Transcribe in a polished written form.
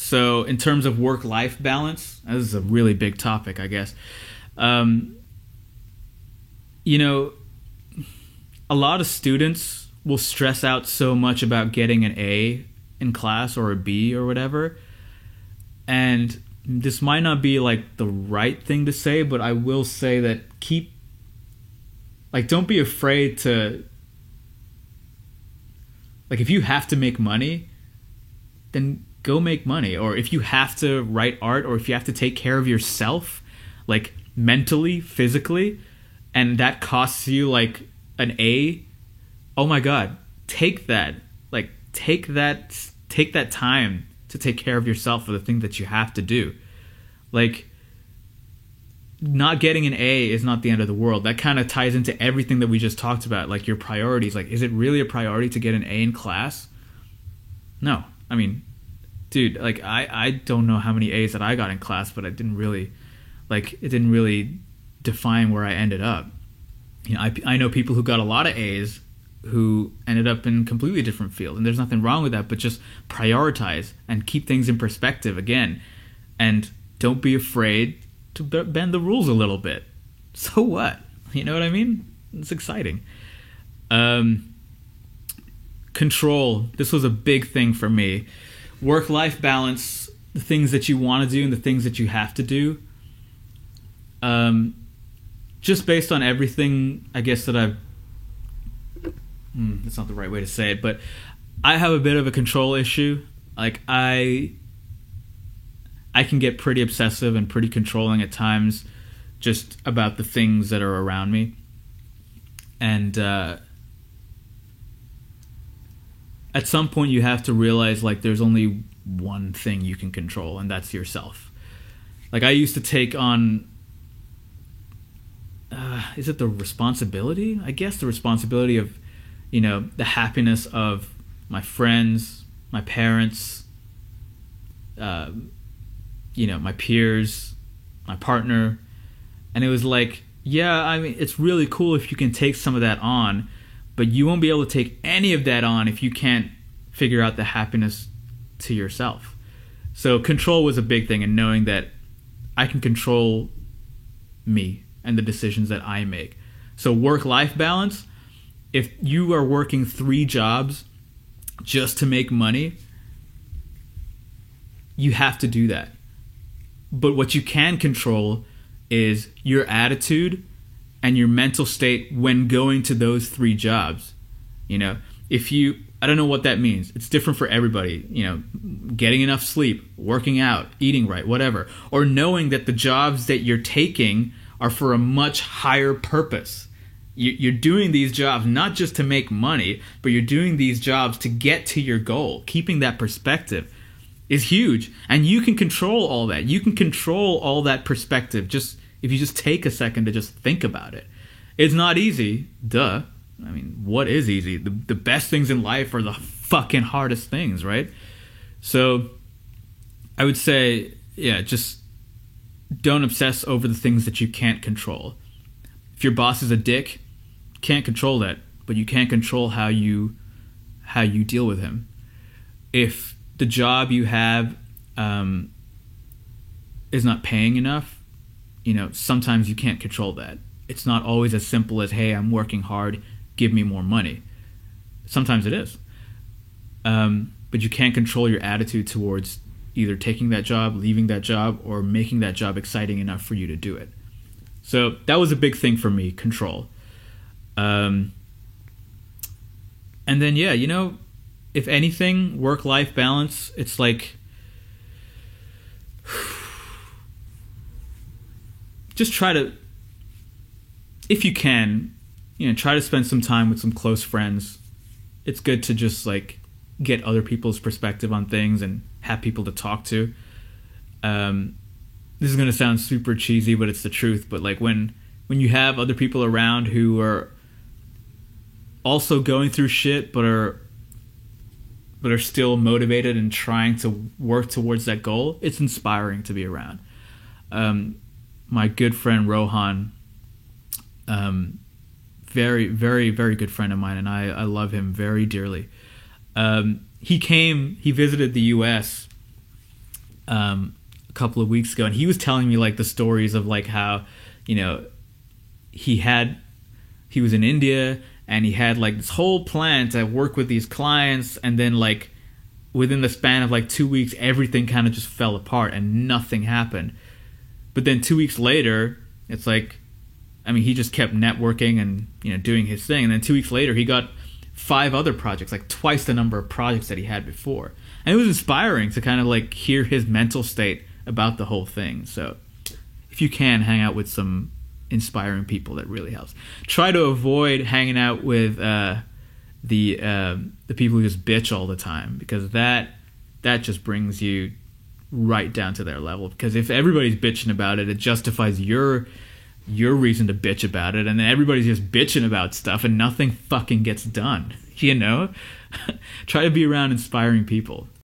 So in terms of work-life balance, this is a really big topic, I guess. You know, a lot of students will stress out so much about getting an A in class or a B or whatever. And this might not be like the right thing to say, but I will say that don't be afraid to, like, if you have to make money, then go make money. Or if you have to write art, or if you have to take care of yourself, like mentally, physically, and that costs you like an A, oh my God, take that. Like, take that time to take care of yourself for the thing that you have to do. Like, not getting an A is not the end of the world. That kind of ties into everything that we just talked about, like your priorities. Like, is it really a priority to get an A in class? No. I mean, dude, like, I don't know how many A's that I got in class, but it didn't really define where I ended up. You know, I know people who got a lot of A's who ended up in a completely different field, and there's nothing wrong with that, but just prioritize and keep things in perspective again, and don't be afraid to bend the rules a little bit. So what? You know what I mean? It's exciting. Control. This was a big thing for me. Work-life balance, the things that you want to do and the things that you have to do. Just based on everything, I guess, that I've... that's not the right way to say it, but I have a bit of a control issue. Like, I can get pretty obsessive and pretty controlling at times just about the things that are around me. And at some point you have to realize, like, there's only one thing you can control, and that's yourself. Like, I used to take on... is it the responsibility? I guess the responsibility of, you know, the happiness of my friends, my parents, you know, my peers, my partner. And it was like, yeah, I mean, it's really cool if you can take some of that on, but you won't be able to take any of that on if you can't figure out the happiness to yourself. So control was a big thing, and knowing that I can control me and the decisions that I make. So work-life balance, if you are working 3 jobs just to make money, you have to do that. But what you can control is your attitude and your mental state when going to those 3 jobs. You know, if you, I don't know what that means. It's different for everybody. You know, getting enough sleep, working out, eating right, whatever. Or knowing that the jobs that you're taking are for a much higher purpose. You're doing these jobs not just to make money, but you're doing these jobs to get to your goal. Keeping that perspective is huge. And you can control all that. You can control all that perspective just if you just take a second to just think about it. It's not easy. Duh. I mean, what is easy? The best things in life are the fucking hardest things, right? So I would say, yeah, just don't obsess over the things that you can't control. If your boss is a dick, can't control that, but you can control how you deal with him. If the job you have is not paying enough, you know, sometimes you can't control that. It's not always as simple as, hey, I'm working hard, give me more money. Sometimes it is. But you can't control your attitude towards either taking that job, leaving that job, or making that job exciting enough for you to do it. So that was a big thing for me, control. And then, yeah, you know, if anything, work-life balance, it's like, just try to, if you can, you know, try to spend some time with some close friends. It's good to just, like, get other people's perspective on things and have people to talk to. This is going to sound super cheesy, but it's the truth. But, like, when you have other people around who are also going through shit but are still motivated and trying to work towards that goal, it's inspiring to be around. My good friend Rohan, very, very, very good friend of mine, and I love him very dearly. He visited the U.S. a couple of weeks ago, and he was telling me like the stories of like how, you know, he was in India and he had like this whole plan to work with these clients, and then like within the span of like 2 weeks, everything kind of just fell apart and nothing happened. But then 2 weeks later, it's like, I mean, he just kept networking and, you know, doing his thing. And then 2 weeks later, he got 5 other projects, like twice the number of projects that he had before. And it was inspiring to kind of like hear his mental state about the whole thing. So if you can, hang out with some inspiring people. That really helps. Try to avoid hanging out with the people who just bitch all the time, because that just brings you right down to their level. Because if everybody's bitching about it, it justifies your reason to bitch about it, and then everybody's just bitching about stuff and nothing fucking gets done. You know? Try to be around inspiring people.